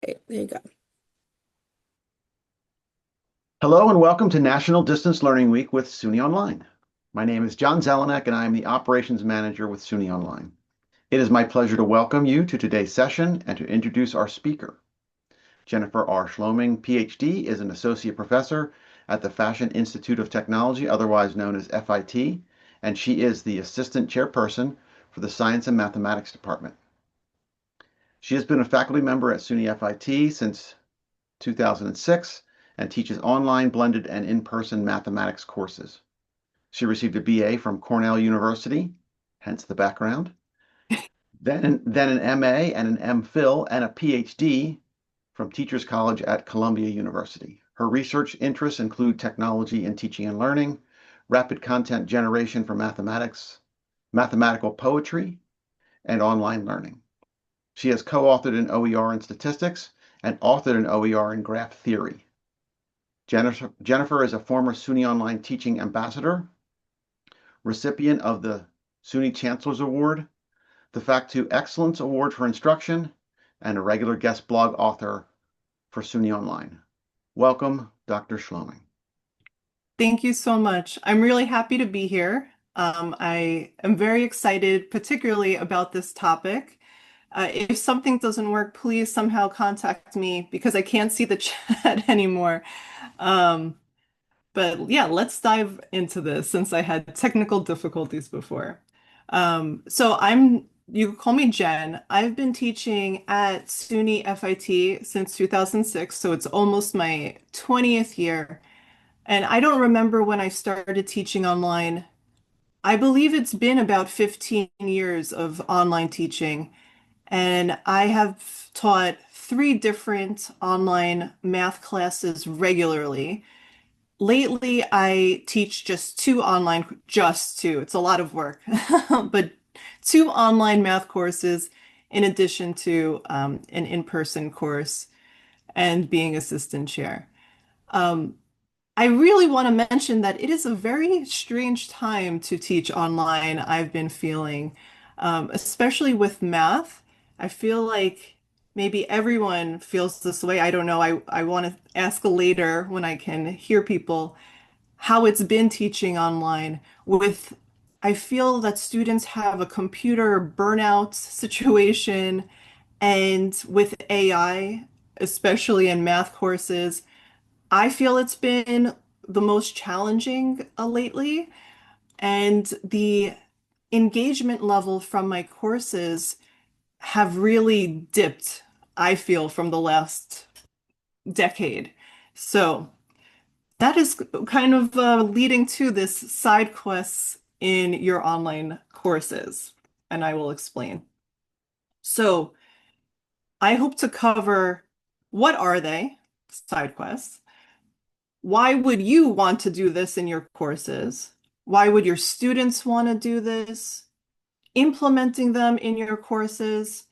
Okay, there you go. Hello and welcome to National Distance Learning Week with SUNY Online. My name is John Zelenak and I am the Operations Manager with SUNY Online. It is my pleasure to welcome you to today's session and to introduce our speaker. Jennifer R. Shloming, PhD, is an Associate Professor at the Fashion Institute of Technology, otherwise known as FIT, and she is the Assistant Chairperson for the Science and Mathematics Department. She has been a faculty member at SUNY FIT since 2006 and teaches online, blended, and in-person mathematics courses. She received a BA from Cornell University, hence the background, then an MA and an MPhil and a PhD from Teachers College at Columbia University. Her research interests include technology in teaching and learning, rapid content generation for mathematics, mathematical poetry, and online learning. She has co-authored an OER in statistics and authored an OER in graph theory. Jennifer is a former SUNY Online Teaching Ambassador, recipient of the SUNY Chancellor's Award, the Fact2 Excellence Award for Instruction, and a regular guest blog author for SUNY Online. Welcome, Dr. Shloming. Thank you so much. I'm really happy to be here. I am very excited, particularly about this topic. If something doesn't work, please somehow contact me because I can't see the chat anymore. Um, but yeah, let's dive into this since I had technical difficulties before. You can call me Jen. I've been teaching at SUNY FIT since 2006, so it's almost my 20th year. And I don't remember when I started teaching online. I believe it's been about 15 years of online teaching, and I have taught three different online math classes regularly. Lately, I teach just two. It's a lot of work, but two online math courses in addition to an in-person course and being assistant chair. Um, I really want to mention that it is a very strange time to teach online, I've been feeling, especially with math. I feel like maybe everyone feels this way. I don't know. I want to ask later when I can hear people how it's been teaching online I feel that students have a computer burnout situation, and with AI, especially in math courses, I feel it's been the most challenging lately, and the engagement level from my courses have really dipped, I feel, from the last decade. So that is kind of leading to this side quests in your online courses, and I will explain. So I hope to cover what are they, side quests? Why would you want to do this in your courses? Why would your students want to do this? Implementing them in your courses.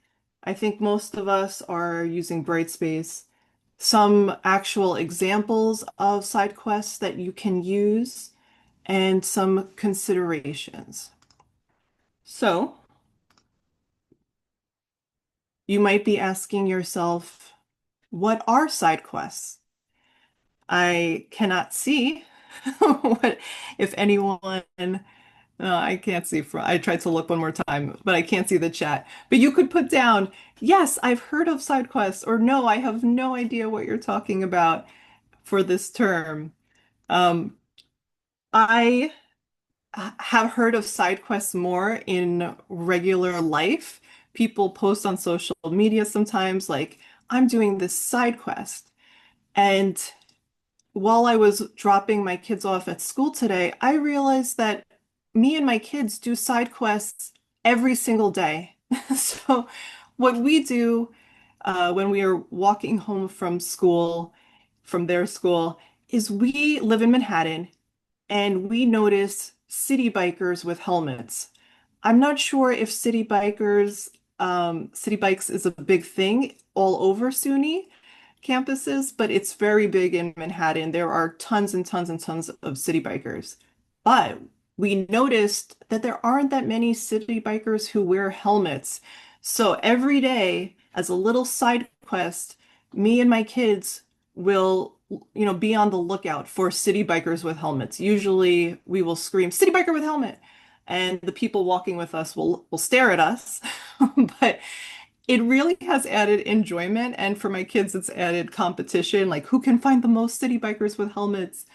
I think most of us are using Brightspace. Some actual examples of side quests that you can use and some considerations. So you might be asking yourself, what are side quests? I cannot see what if anyone I can't see from I tried to look one more time, but I can't see the chat. But you could put down, yes, I've heard of side quests, or no, I have no idea what you're talking about for this term. Um, I have heard of side quests more in regular life. People post on social media sometimes like, I'm doing this side quest. And while I was dropping my kids off at school today, I realized that me and my kids do side quests every single day. So, what we do when we are walking home from school, from their school, is we live in Manhattan and we notice city bikers with helmets. I'm not sure if city bikes is a big thing all over SUNY campuses, but it's very big in Manhattan. There are tons and tons and tons of city bikers. But we noticed that there aren't that many city bikers who wear helmets. So every day, as a little side quest, me and my kids will, be on the lookout for city bikers with helmets. Usually we will scream, "City biker with helmet!" And the people walking with us will stare at us. But it really has added enjoyment. And for my kids, it's added competition, like who can find the most city bikers with helmets.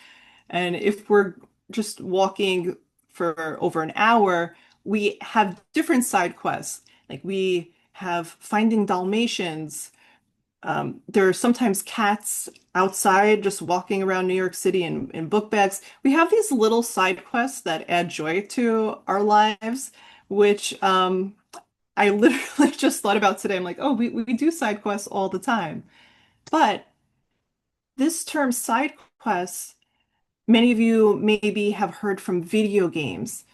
And if we're just walking for over an hour, we have different side quests. Like we have finding Dalmatians. There are sometimes cats outside just walking around New York City in book bags. We have these little side quests that add joy to our lives, which I literally just thought about today. I'm like, oh, we do side quests all the time. But this term side quests, many of you maybe have heard from video games.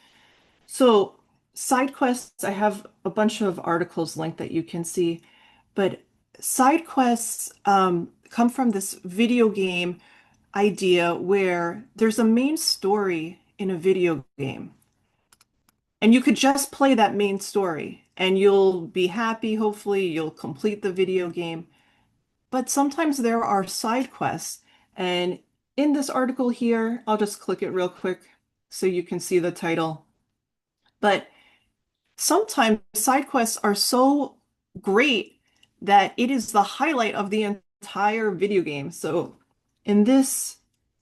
So, side quests, I have a bunch of articles linked that you can see, but side quests come from this video game idea where there's a main story in a video game, and you could just play that main story and you'll be happy. Hopefully, you'll complete the video game. But sometimes there are side quests, and in this article here, I'll just click it real quick so you can see the title. But sometimes side quests are so great that it is the highlight of the entire video game. So in this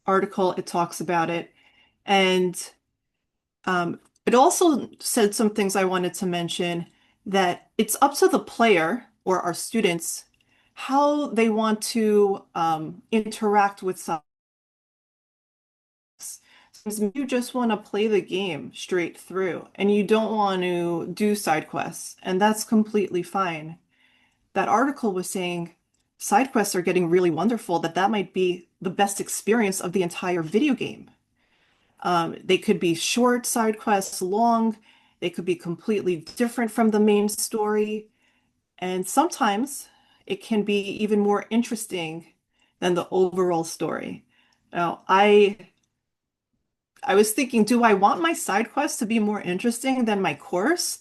article, it talks about it. And it also said some things I wanted to mention, that it's up to the player or our students how they want to interact with science. Sometimes you just want to play the game straight through and you don't want to do side quests, and that's completely fine. That article was saying side quests are getting really wonderful, that might be the best experience of the entire video game. They could be short side quests, long, they could be completely different from the main story, and sometimes it can be even more interesting than the overall story. Now, I was thinking, do I want my side quests to be more interesting than my course?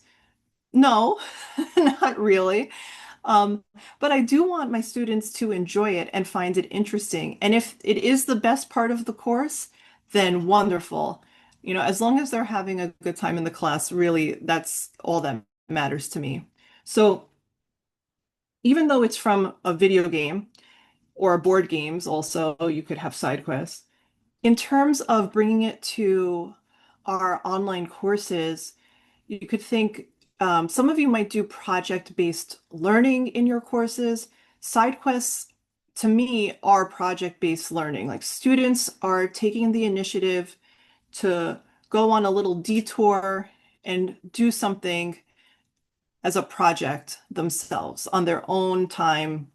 No, not really. Um, but I do want my students to enjoy it and find it interesting. And if it is the best part of the course, then wonderful. As long as they're having a good time in the class, really, that's all that matters to me. So even though it's from a video game or board games, also, you could have side quests. In terms of bringing it to our online courses, you could think some of you might do project-based learning in your courses. Side quests, to me, are project-based learning. Like students are taking the initiative to go on a little detour and do something as a project themselves on their own time,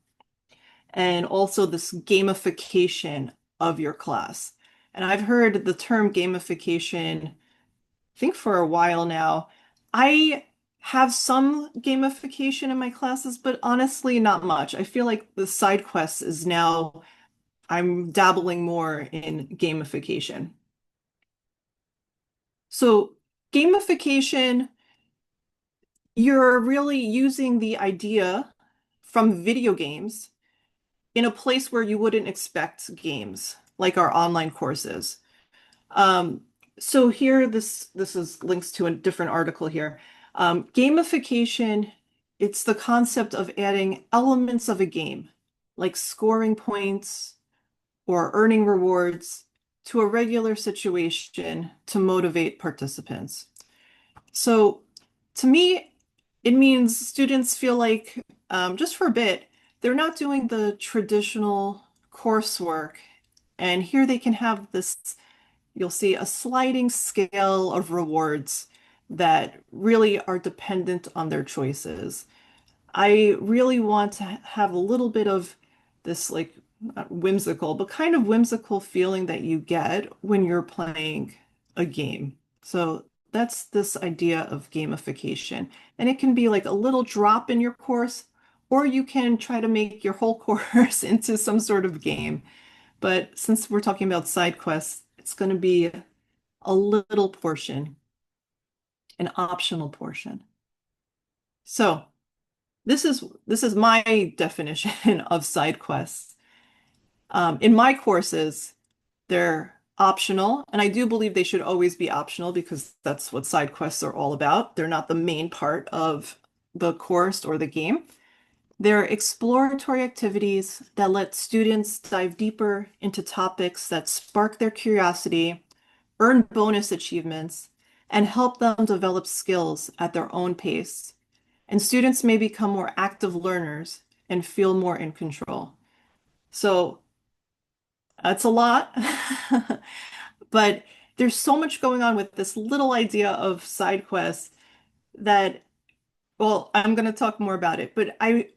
and also this gamification of your class. And I've heard the term gamification, I think for a while now. I have some gamification in my classes, but honestly, not much. I feel like the side quests is now, I'm dabbling more in gamification. So, gamification, you're really using the idea from video games in a place where you wouldn't expect games, like our online courses. Um, so here, this is links to a different article here. Gamification, it's the concept of adding elements of a game, like scoring points or earning rewards, to a regular situation to motivate participants. So to me, it means students feel like, just for a bit, they're not doing the traditional coursework. And here they can have this, you'll see a sliding scale of rewards that really are dependent on their choices. I really want to have a little bit of this, like, not whimsical, but kind of whimsical feeling that you get when you're playing a game. So that's this idea of gamification. And it can be like a little drop in your course, or you can try to make your whole course into some sort of game. But since we're talking about side quests, it's going to be a little portion, an optional portion. So this is my definition of side quests. In my courses, they're optional, and I do believe they should always be optional because that's what side quests are all about. They're not the main part of the course or the game. They're exploratory activities that let students dive deeper into topics that spark their curiosity, earn bonus achievements, and help them develop skills at their own pace. And students may become more active learners and feel more in control. So that's a lot, but there's so much going on with this little idea of side quests that, well, I'm going to talk more about it, but I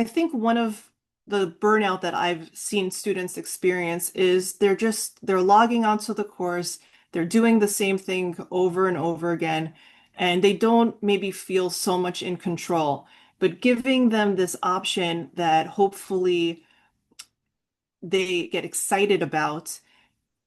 think one of the burnout that I've seen students experience is they're logging onto the course, they're doing the same thing over and over again, and they don't maybe feel so much in control. But giving them this option that hopefully they get excited about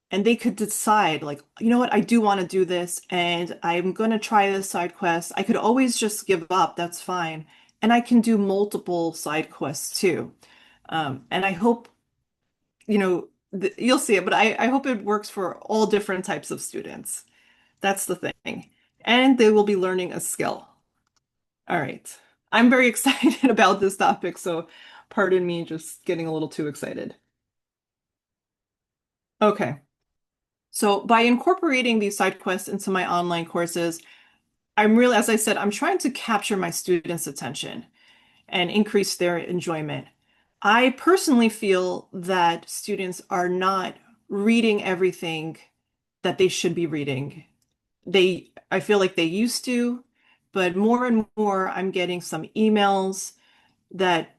and they could decide, like, you know what, I do want to do this and I'm going to try this side quest. I could always just give up, that's fine. And I can do multiple side quests too. And I hope, th you'll see it, but I hope it works for all different types of students. That's the thing. And they will be learning a skill. All right. I'm very excited about this topic, so pardon me just getting a little too excited. Okay. So by incorporating these side quests into my online courses, I'm really, as I said, I'm trying to capture my students' attention and increase their enjoyment. I personally feel that students are not reading everything that they should be reading. I feel like they used to, but more and more I'm getting some emails that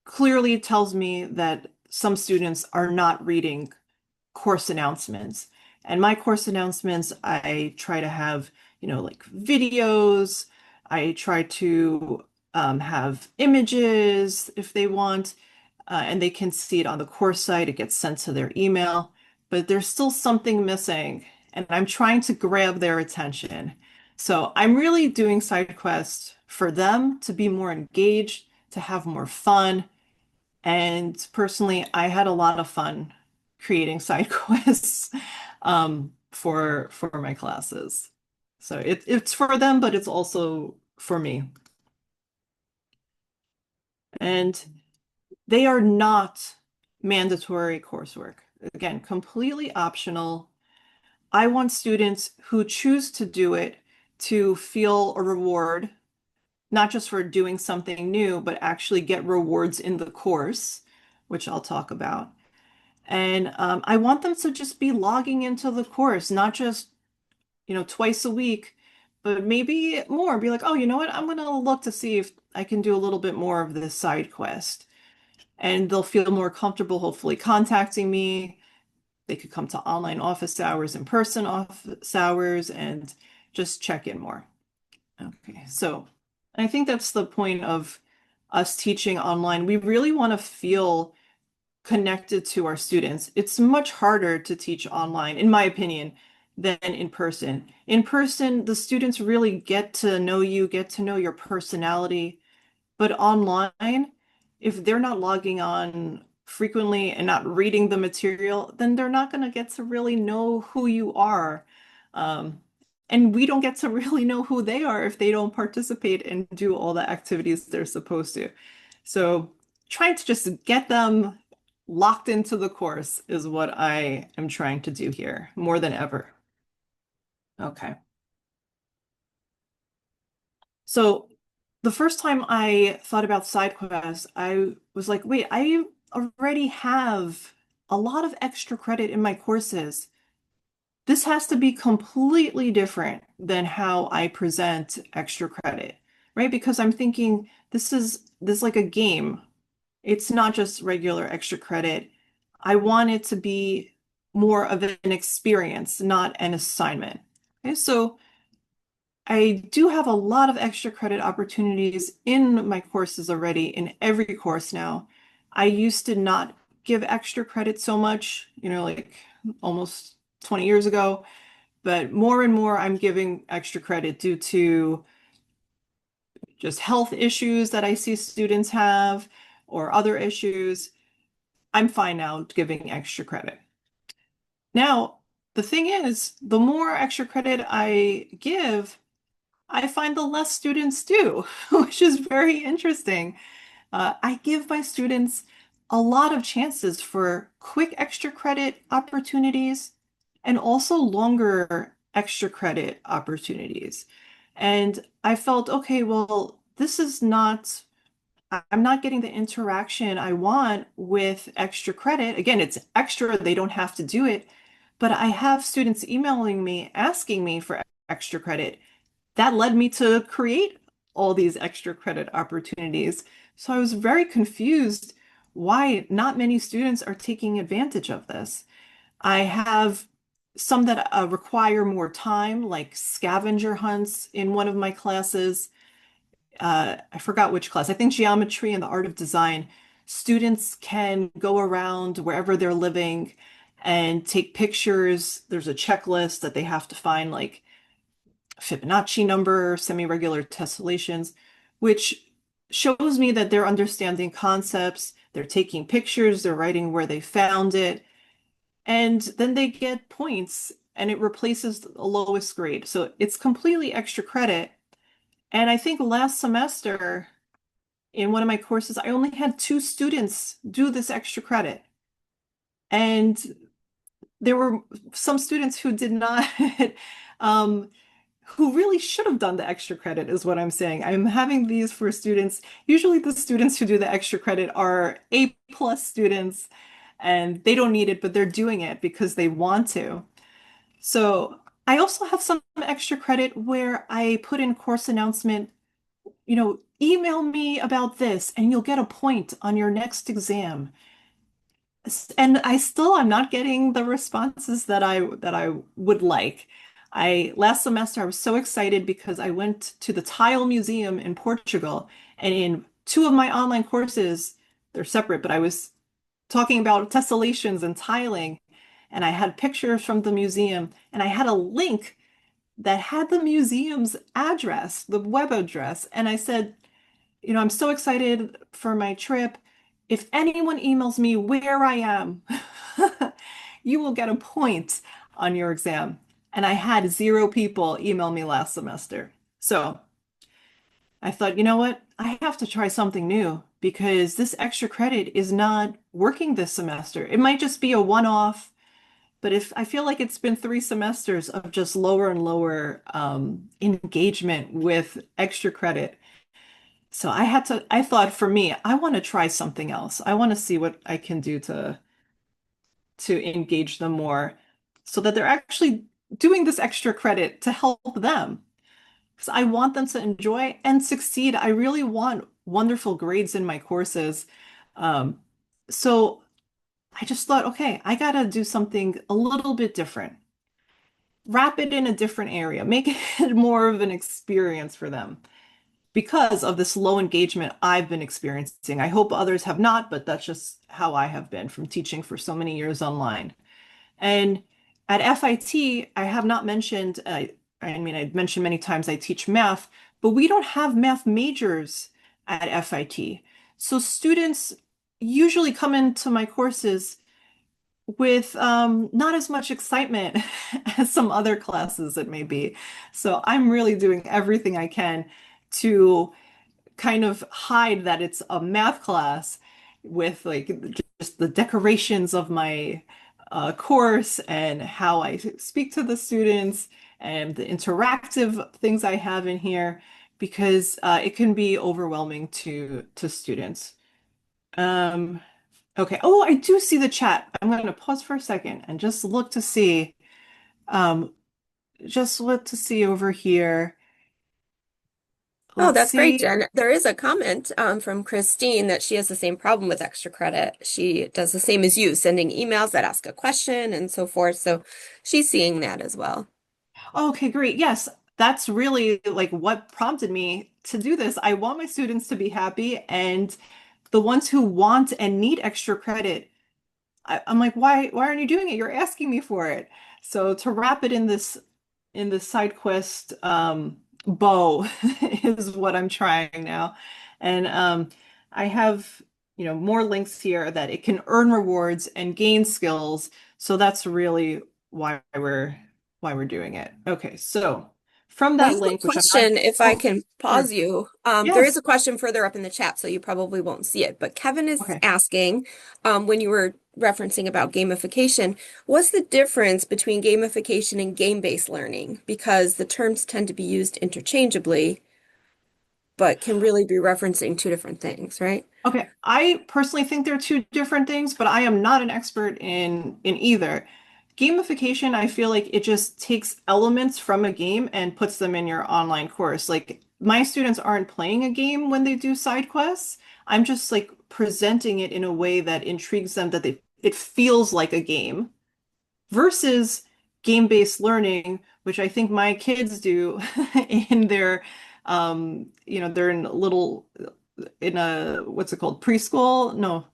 clearly tells me that some students are not reading course announcements. And my course announcements, I try to have, like videos. I try to have images if they want, and they can see it on the course site. It gets sent to their email, but there's still something missing, and I'm trying to grab their attention. So I'm really doing side quests for them to be more engaged, to have more fun, and personally, I had a lot of fun creating side quests for my classes. So it's for them, but it's also for me. And they are not mandatory coursework. Again, completely optional. I want students who choose to do it to feel a reward, not just for doing something new, but actually get rewards in the course, which I'll talk about. And I want them to just be logging into the course, not just, twice a week, but maybe more. Be like, oh, you know what? I'm going to look to see if I can do a little bit more of this side quest. And they'll feel more comfortable, hopefully, contacting me. They could come to online office hours, in-person office hours, and just check in more. Okay, so I think that's the point of us teaching online. We really want to feel connected to our students. It's much harder to teach online, in my opinion, than in person. In person, the students really get to know you, get to know your personality. But online, if they're not logging on frequently and not reading the material, then they're not going to get to really know who you are. Um, and we don't get to really know who they are if they don't participate and do all the activities they're supposed to. So trying to just get them locked into the course is what I am trying to do here more than ever. Okay. So the first time I thought about side quests, I was like, wait, I already have a lot of extra credit in my courses. This has to be completely different than how I present extra credit, right? Because I'm thinking this is like a game. It's not just regular extra credit. I want it to be more of an experience, not an assignment. Okay, so I do have a lot of extra credit opportunities in my courses already, in every course now. I used to not give extra credit so much, like almost 20 years ago, but more and more I'm giving extra credit due to just health issues that I see students have or other issues, I'm fine now giving extra credit. Now, the thing is, the more extra credit I give, I find the less students do, which is very interesting. I give my students a lot of chances for quick extra credit opportunities and also longer extra credit opportunities. And I felt, okay, well, this is not, I'm not getting the interaction I want with extra credit. Again, it's extra, they don't have to do it, but I have students emailing me asking me for extra credit. That led me to create all these extra credit opportunities. So I was very confused why not many students are taking advantage of this. I have some that require more time, like scavenger hunts in one of my classes. I forgot which class. I think geometry and the art of design. Students can go around wherever they're living and take pictures. There's a checklist that they have to find, like Fibonacci number, semi-regular tessellations, which shows me that they're understanding concepts, they're taking pictures, they're writing where they found it, and then they get points and it replaces the lowest grade. So it's completely extra credit. And I think last semester in one of my courses, I only had two students do this extra credit. And there were some students who did not, um, who really should have done the extra credit, is what I'm saying. I'm having these for students. Usually the students who do the extra credit are A+ students and they don't need it, but they're doing it because they want to. So I also have some extra credit where I put in course announcement, email me about this and you'll get a point on your next exam. And I'm not getting the responses that I would like. I last semester I was so excited because I went to the Tile Museum in Portugal, and in two of my online courses, they're separate, but I was talking about tessellations and tiling, and I had pictures from the museum, and I had a link that had the museum's address, the web address, and I said, I'm so excited for my trip. If anyone emails me where I am, you will get a point on your exam. And I had zero people email me last semester. So I thought, you know what? I have to try something new because this extra credit is not working this semester. It might just be a one-off, but if I feel like it's been 3 semesters of just lower and lower engagement with extra credit. So I thought for me, I want to try something else. I want to see what I can do to engage them more so that they're actually doing this extra credit to help them. Because I want them to enjoy and succeed. I really want wonderful grades in my courses. Um, so I just thought, okay, I gotta do something a little bit different. Wrap it in a different area, make it more of an experience for them because of this low engagement I've been experiencing. I hope others have not, but that's just how I have been from teaching for so many years online. And at FIT, I have not mentioned, I mean, I've mentioned many times I teach math, but we don't have math majors at FIT. So students usually come into my courses with not as much excitement as some other classes it may be. So I'm really doing everything I can to kind of hide that it's a math class with like just the decorations of my course and how I speak to the students and the interactive things I have in here because it can be overwhelming to students. Um, okay. Oh, I do see the chat. I'm going to pause for a second and um, just look to see over here. Oh, Let's that's great, see. Jen. There is a comment from Christine that she has the same problem with extra credit. She does the same as you, sending emails that ask a question and so forth. So she's seeing that as well. Okay, great. Yes, that's really like what prompted me to do this. I want my students to be happy, and the ones who want and need extra credit, I'm like, why aren't you doing it? You're asking me for it. So to wrap it in this side quest bow is what I'm trying now. And I have, more links here that it can earn rewards and gain skills. So that's really why we're doing it. Okay, so from I that have a link, which I'm not, question, if I oh, can pause sure. you. There is Yes. a question further up in the chat, so you probably won't see it. But Kevin is Okay. asking, when you were referencing about gamification, what's the difference between gamification and game-based learning? Because the terms tend to be used interchangeably, but can really be referencing two different things, right? Okay, I personally think they're two different things, but I am not an expert in either. Gamification, I feel like it just takes elements from a game and puts them in your online course. Like my students aren't playing a game when they do side quests. I'm just like presenting it in a way that intrigues them that it feels like a game versus game-based learning, which I think my kids do in their they're in little in a what's it called? Preschool? No,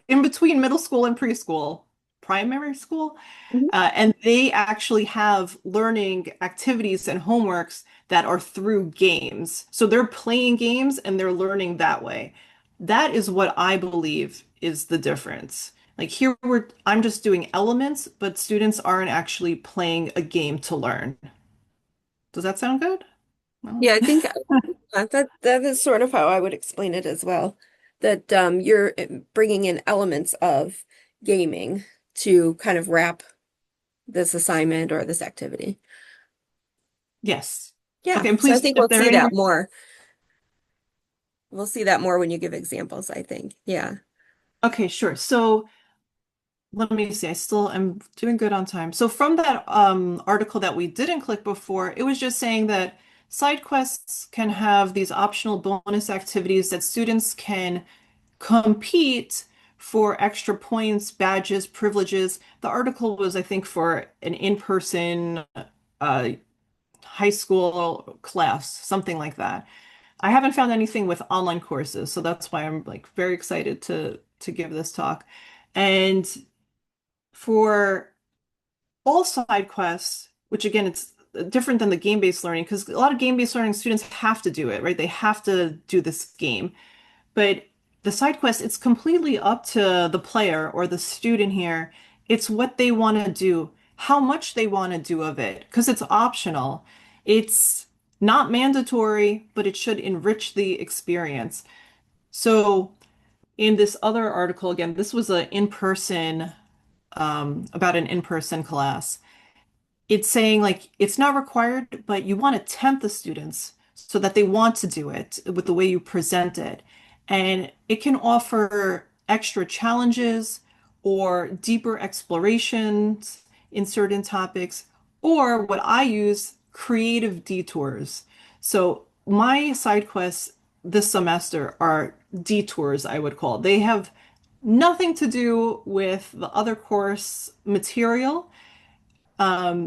in between middle school and preschool, primary school. Mhm. And they actually have learning activities and homeworks that are through games. So they're playing games and they're learning that way. That is what I believe is the difference. Like here I'm just doing elements, but students aren't actually playing a game to learn. Does that sound good? Well, Yeah, I think that is sort of how I would explain it as well. That you're bringing in elements of gaming to kind of wrap this assignment or this activity. yes. Yeah, Okay, and so I please, think if we'll there are see any that more. more. We'll see that more when you give examples, I think. Yeah. Okay, sure. So let me see. I still am doing good on time. So from that article that we didn't click before, it was just saying that side quests can have these optional bonus activities that students can compete for extra points, badges, privileges. The article was, I think, for an in-person uh, high school class, something like that. I haven't found anything with online courses, so that's why I'm like very excited to give this talk. And for all side quests, which again, it's different than the game-based learning because a lot of game-based learning students have to do it, right? They have to do this game. But the side quest, it's completely up to the player or the student here. It's what they want to do, how much they want to do of it, because it's optional. It's not mandatory, but it should enrich the experience. So in this other article, again, this was a in-person about an in-person class. It's saying like it's not required, but you want to tempt the students so that they want to do it with the way you present it. And it can offer extra challenges or deeper explorations in certain topics, or what I use, creative detours. So my side quests this semester are detours, I would call. They have nothing to do with the other course material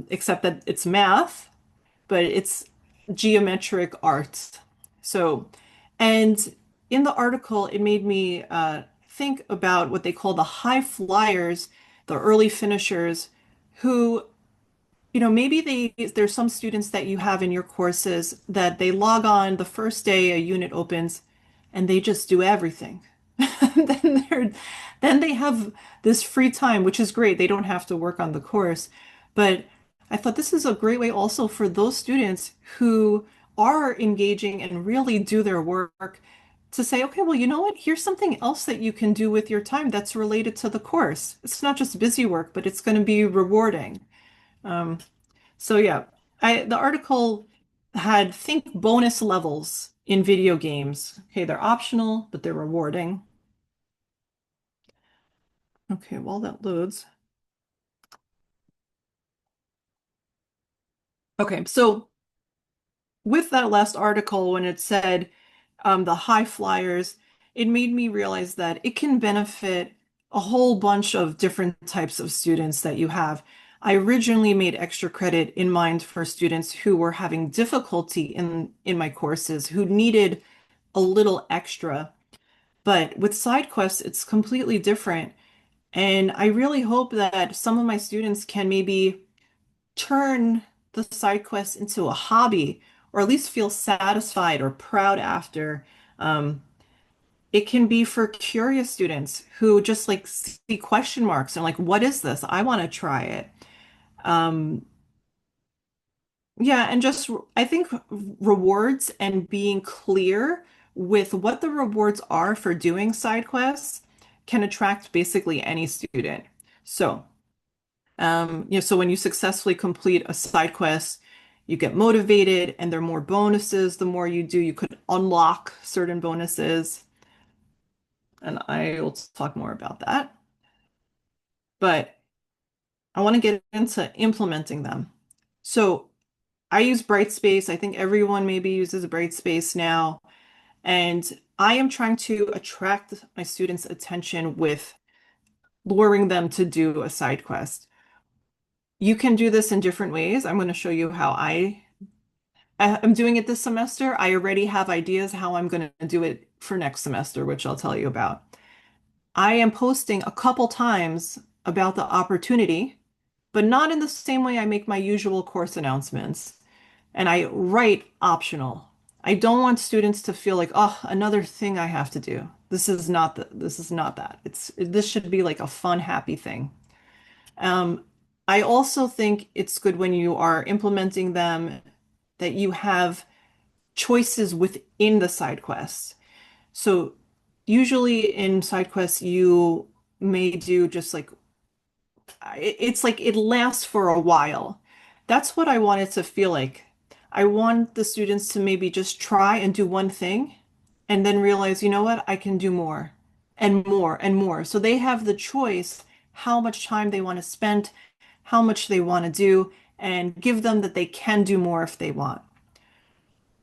except that it's math, but it's geometric art. So, and in the article, it made me think about what they call the high flyers, the early finishers, who, maybe there's some students that you have in your courses that they log on the first day a unit opens and they just do everything. then they're then they have this free time, which is great. They don't have to work on the course. But I thought this is a great way also for those students who are engaging and really do their work to say, okay, well, you know what? Here's something else that you can do with your time that's related to the course. It's not just busy work, but it's going to be rewarding. Um, so yeah, the article had think bonus levels in video games. Okay, they're optional, but they're rewarding. Okay, while that loads. Okay, so with that last article, when it said the high flyers, it made me realize that it can benefit a whole bunch of different types of students that you have. I originally made extra credit in mind for students who were having difficulty in my courses, who needed a little extra. But with side quests, it's completely different. And I really hope that some of my students can maybe turn the side quests into a hobby or at least feel satisfied or proud after. Um, it can be for curious students who just like see question marks and like, what is this? I want to try it. Um, yeah, and just I think rewards and being clear with what the rewards are for doing side quests can attract basically any student. So, so when you successfully complete a side quest, you get motivated, and there are more bonuses. The more you do, you could unlock certain bonuses, and I will talk more about that. But I want to get into implementing them. So I use Brightspace. I think everyone maybe uses Brightspace now. And I am trying to attract my students' attention with luring them to do a side quest. You can do this in different ways. I'm going to show you how I'm doing it this semester. I already have ideas how I'm going to do it for next semester, which I'll tell you about. I am posting a couple times about the opportunity, but not in the same way I make my usual course announcements. And I write optional. I don't want students to feel like, oh, another thing I have to do. This is not that. This should be like a fun, happy thing. Um, I also think it's good when you are implementing them that you have choices within the side quests. So usually in side quests, you may do just like it's like it lasts for a while. That's what I want it to feel like. I want the students to maybe just try and do one thing and then realize, you know what, I can do more and more and more. So they have the choice how much time they want to spend, how much they want to do, and give them that they can do more if they want.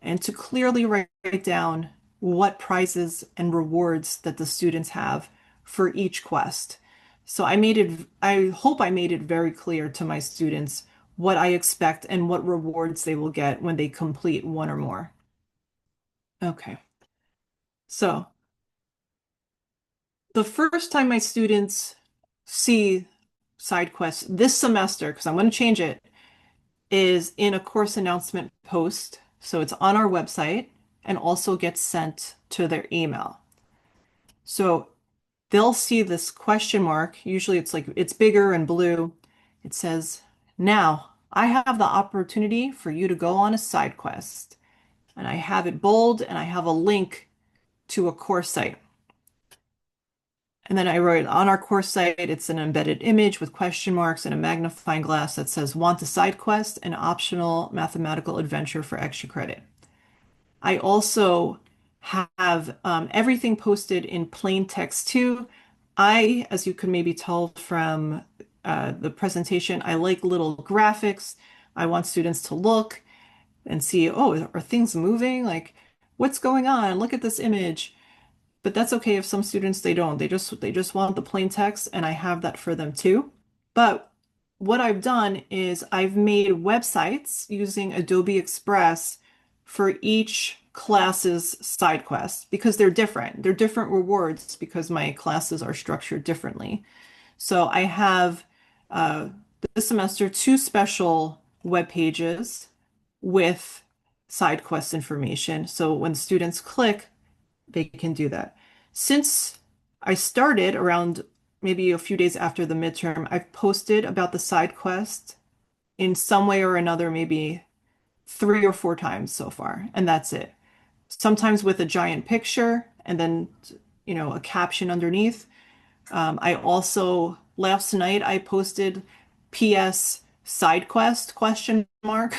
And to clearly write down what prizes and rewards that the students have for each quest. So I hope I made it very clear to my students what I expect and what rewards they will get when they complete one or more. Okay. So the first time my students see side quests this semester, because I'm going to change it, is in a course announcement post. So it's on our website and also gets sent to their email. So they'll see this question mark. Usually it's like it's bigger and blue. It says, now I have the opportunity for you to go on a side quest. And I have it bold and I have a link to a course site. And then I wrote on our course site, it's an embedded image with question marks and a magnifying glass that says, want a side quest, an optional mathematical adventure for extra credit. I also have everything posted in plain text too. As you could maybe tell from the presentation, I like little graphics. I want students to look and see, oh, are things moving? Like, what's going on? Look at this image. But that's okay if some students they don't. They just want the plain text, and I have that for them too. But what I've done is I've made websites using Adobe Express for each class's side quests because they're different. They're different rewards because my classes are structured differently. So I have uh, this semester two special web pages with side quest information. So when students click, they can do that. Since I started around maybe a few days after the midterm, I've posted about the side quest in some way or another, maybe 3 or 4 times so far, and that's it. Sometimes with a giant picture and then, a caption underneath. I also, last night, I posted PS side quest question mark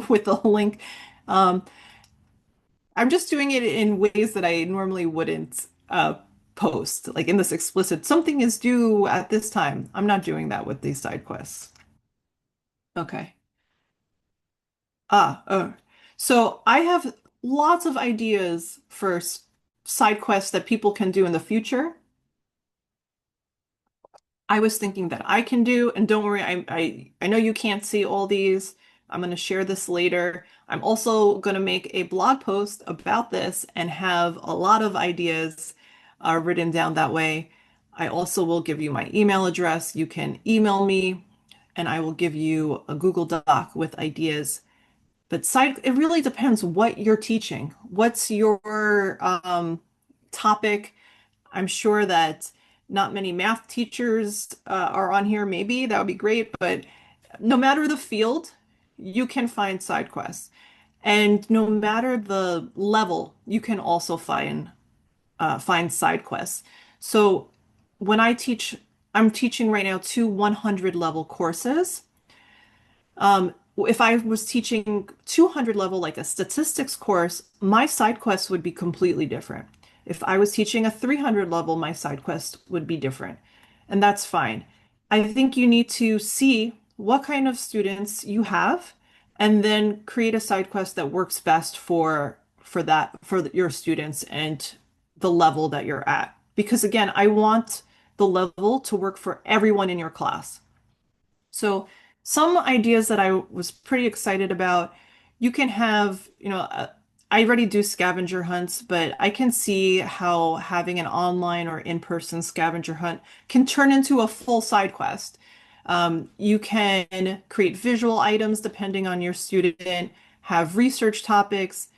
with a link. Um, I'm just doing it in ways that I normally wouldn't post, like in this explicit, something is due at this time. I'm not doing that with these side quests. Okay. Oh. So I have lots of ideas for side quests that people can do in the future. I was thinking that I can do, and don't worry, I know you can't see all these. I'm going to share this later. I'm also going to make a blog post about this and have a lot of ideas written down that way. I also will give you my email address. You can email me, and I will give you a Google Doc with ideas. But it really depends what you're teaching. What's your topic? I'm sure that not many math teachers are on here. Maybe that would be great, but no matter the field, you can find side quests. And no matter the level, you can also find side quests. So when I teach, I'm teaching right now two 100 level courses. If I was teaching 200 level, like a statistics course, my side quest would be completely different. If I was teaching a 300 level, my side quest would be different. And that's fine. I think you need to see what kind of students you have and then create a side quest that works best for your students and the level that you're at. Because again, I want the level to work for everyone in your class. So some ideas that I was pretty excited about, you can have, I already do scavenger hunts, but I can see how having an online or in-person scavenger hunt can turn into a full side quest. You can create visual items depending on your student, have research topics,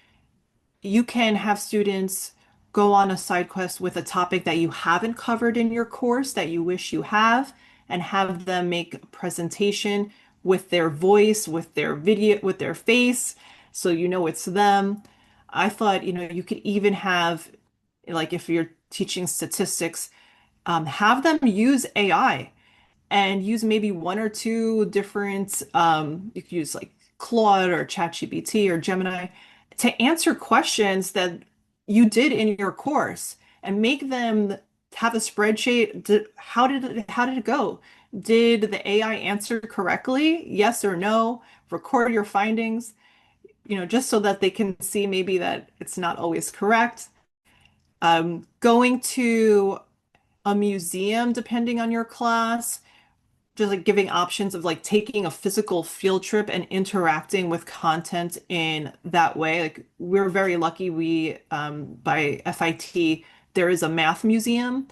you can have students go on a side quest with a topic that you haven't covered in your course that you wish you have, and have them make a presentation with their voice, with their video, with their face, so you know it's them. I thought, you could even have, like, if you're teaching statistics, have them use AI and use maybe one or two different you could use like Claude or ChatGPT or Gemini to answer questions that you did in your course and make them have a spreadsheet. How did it go? Did the AI answer correctly? Yes or no? Record your findings, just so that they can see maybe that it's not always correct. Going to a museum, depending on your class, just like giving options of like taking a physical field trip and interacting with content in that way. Like we're very lucky by FIT, there is a math museum.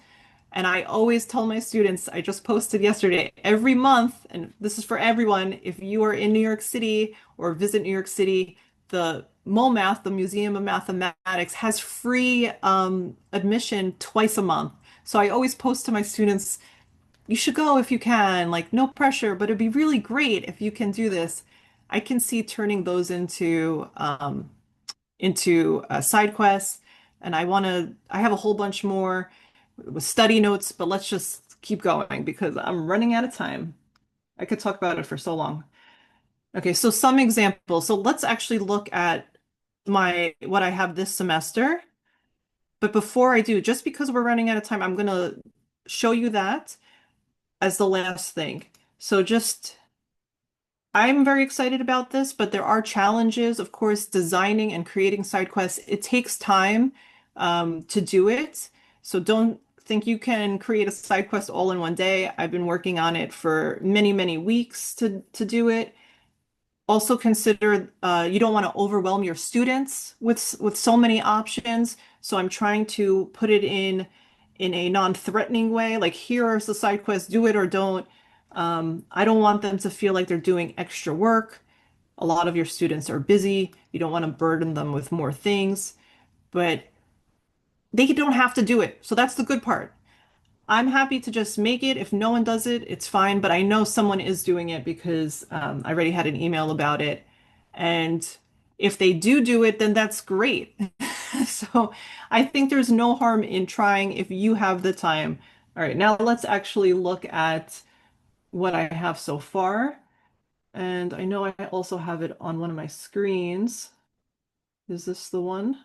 And I always tell my students, I just posted yesterday, every month, and this is for everyone, if you are in New York City or visit New York City, the MoMath, the Museum of Mathematics, has free admission twice a month. So I always post to my students, you should go if you can, like no pressure, but it'd be really great if you can do this. I can see turning those into side quests, and I have a whole bunch more with study notes, but let's just keep going because I'm running out of time. I could talk about it for so long. Okay, so some examples. So let's actually look at my what I have this semester. But before I do, just because we're running out of time, I'm gonna show you that as the last thing. So I'm very excited about this, but there are challenges. Of course, designing and creating side quests, it takes time to do it. So don't think you can create a side quest all in one day. I've been working on it for many, many weeks to do it. Also consider you don't want to overwhelm your students with so many options. So I'm trying to put it in a non-threatening way. Like here's the side quest, do it or don't. I don't want them to feel like they're doing extra work. A lot of your students are busy. You don't want to burden them with more things, but they don't have to do it. So that's the good part. I'm happy to just make it. If no one does it, it's fine. But I know someone is doing it because I already had an email about it. And if they do it, then that's great. So I think there's no harm in trying if you have the time. All right, now let's actually look at what I have so far. And I know I also have it on one of my screens. Is this the one?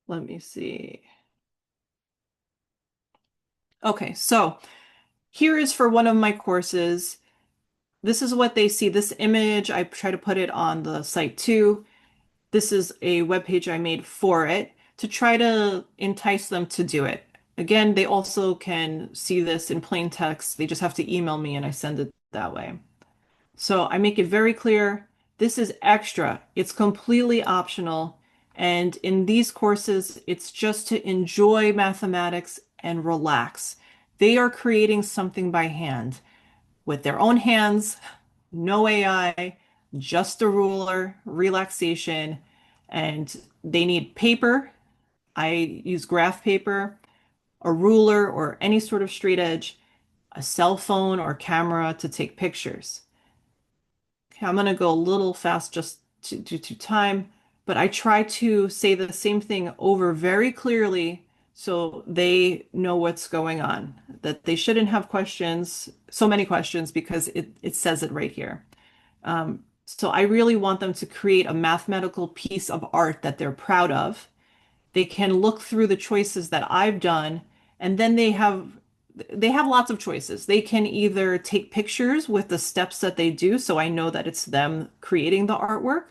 Let me see. Okay, so here is for one of my courses. This is what they see. This image, I try to put it on the site too. This is a web page I made for it to try to entice them to do it. Again, they also can see this in plain text. They just have to email me and I send it that way. So I make it very clear, this is extra. It's completely optional. And in these courses, it's just to enjoy mathematics and relax. They are creating something by hand with their own hands, no AI. just a ruler, relaxation, and they need paper. I use graph paper, a ruler or any sort of straight edge, a cell phone or camera to take pictures. Okay, I'm going to go a little fast just due to time, but I try to say the same thing over very clearly so they know what's going on, that they shouldn't have questions, so many questions, because it says it right here. So I really want them to create a mathematical piece of art that they're proud of. They can look through the choices that I've done, and then they have lots of choices. They can either take pictures with the steps that they do, so I know that it's them creating the artwork,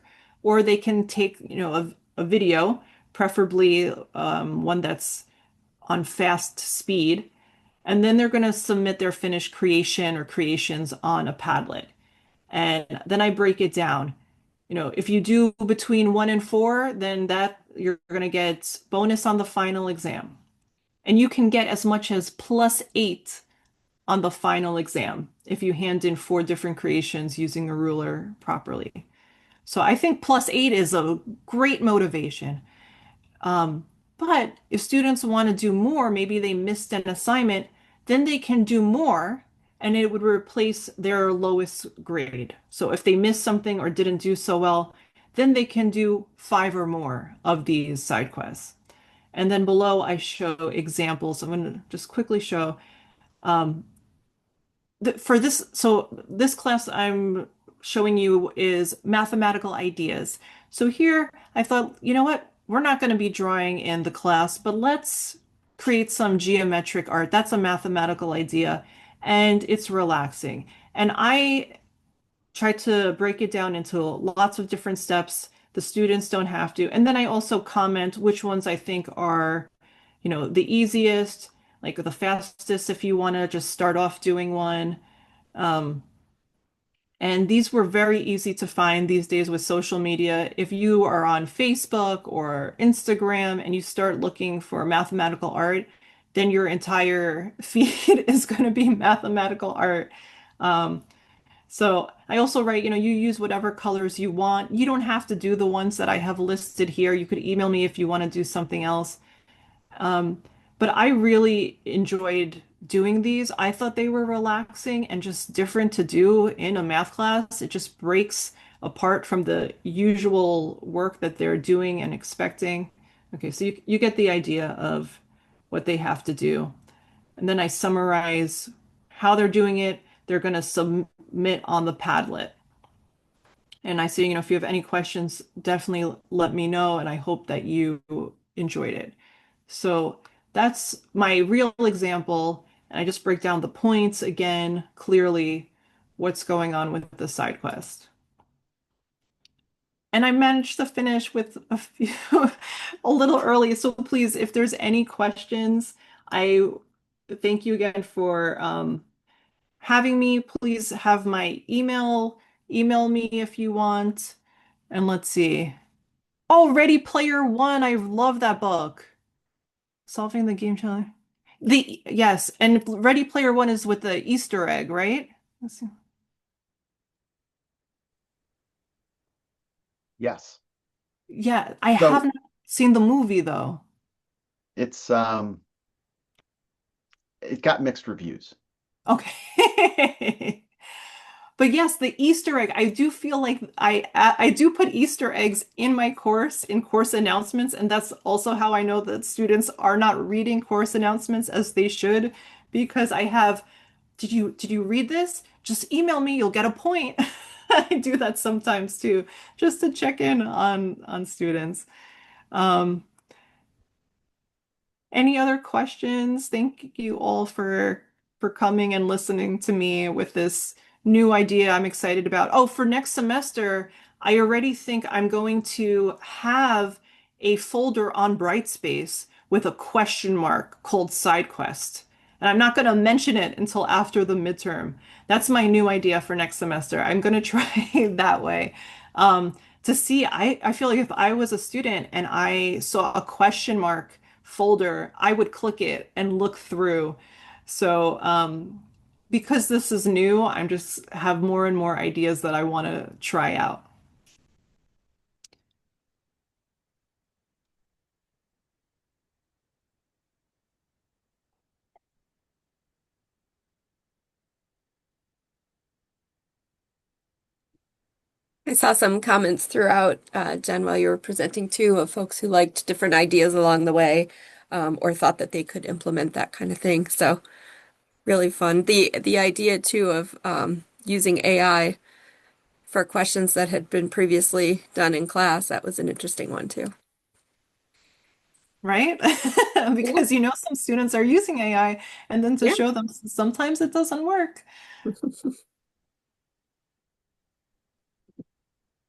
or they can take, a video, preferably one that's on fast speed, and then they're going to submit their finished creation or creations on a Padlet. And then I break it down. If you do between 1 and 4, then that you're going to get bonus on the final exam. And you can get as much as +8 on the final exam if you hand in 4 different creations using a ruler properly. So I think +8 is a great motivation. Um, but if students want to do more, maybe they missed an assignment, then they can do more and it would replace their lowest grade. So if they missed something or didn't do so well, then they can do 5 or more of these side quests. And then below, I show examples. I'm going to just quickly show um, for this. So this class I'm showing you is mathematical ideas. So here I thought, you know what? We're not going to be drawing in the class, but let's create some geometric art. That's a mathematical idea and it's relaxing. And I try to break it down into lots of different steps. The students don't have to. And then I also comment which ones I think are, the easiest, like the fastest if you want to just start off doing one. Um, and these were very easy to find these days with social media. If you are on Facebook or Instagram and you start looking for mathematical art, then your entire feed is going to be mathematical art. Um, so I also write, you use whatever colors you want. You don't have to do the ones that I have listed here. You could email me if you want to do something else. Um, but I really enjoyed doing these. I thought they were relaxing and just different to do in a math class. It just breaks apart from the usual work that they're doing and expecting. Okay, so you get the idea of what they have to do. And then I summarize how they're doing it. They're going to submit on the Padlet. And I say, if you have any questions, definitely let me know. And I hope that you enjoyed it. So that's my real example. And I just break down the points again, clearly what's going on with the side quest. And I managed to finish with a few a little early. So please, if there's any questions, I thank you again for having me. Please have my email. Email me if you want. And let's see. Oh, Ready Player One. I love that book. Solving the game challenge. Yes, and Ready Player One is with the Easter egg, right? Let's see. Yes. Yeah, I So haven't seen the movie though. it's it got mixed reviews. Okay. But yes, the Easter egg, I do feel like I do put Easter eggs in my course in course announcements, and that's also how I know that students are not reading course announcements as they should, because I have, did you read this? Just email me, you'll get a point. I do that sometimes too, just to check in on students. Um, any other questions? Thank you all for coming and listening to me with this new idea I'm excited about. Oh, for next semester, I already think I'm going to have a folder on Brightspace with a question mark called Side Quest. And I'm not going to mention it until after the midterm. That's my new idea for next semester. I'm going to try that way. To see, I feel like if I was a student and I saw a question mark folder, I would click it and look through. So, because this is new, I'm just have more and more ideas that I want to try out. I saw some comments throughout, Jen, while you were presenting too, of folks who liked different ideas along the way, or thought that they could implement that kind of thing. So really fun. The idea too of using AI for questions that had been previously done in class, that was an interesting one too. Right? Yeah. Because some students are using AI and then to Yeah. show them sometimes it doesn't work.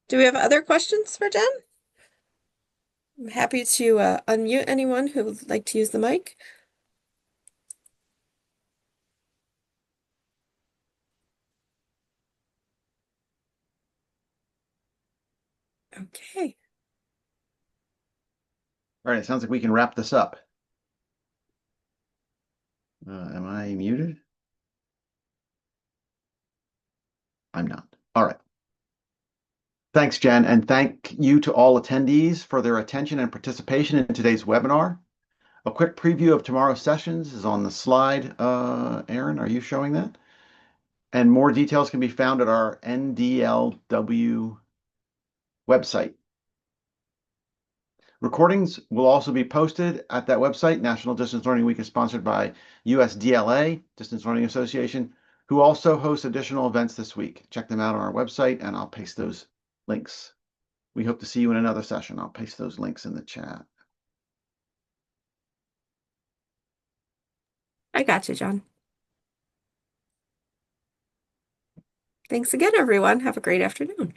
Do we have other questions for Jen? I'm happy to unmute anyone who would like to use the mic. Okay. All right, it sounds like we can wrap this up. Am I muted? I'm not. All right. Thanks, Jen, and thank you to all attendees for their attention and participation in today's webinar. A quick preview of tomorrow's sessions is on the slide. Aaron, are you showing that? And more details can be found at our NDLW website. Recordings will also be posted at that website. National Distance Learning Week is sponsored by USDLA, Distance Learning Association, who also hosts additional events this week. Check them out on our website, and I'll paste those links. We hope to see you in another session. I'll paste those links in the chat. I got you, John. Thanks again, everyone. Have a great afternoon.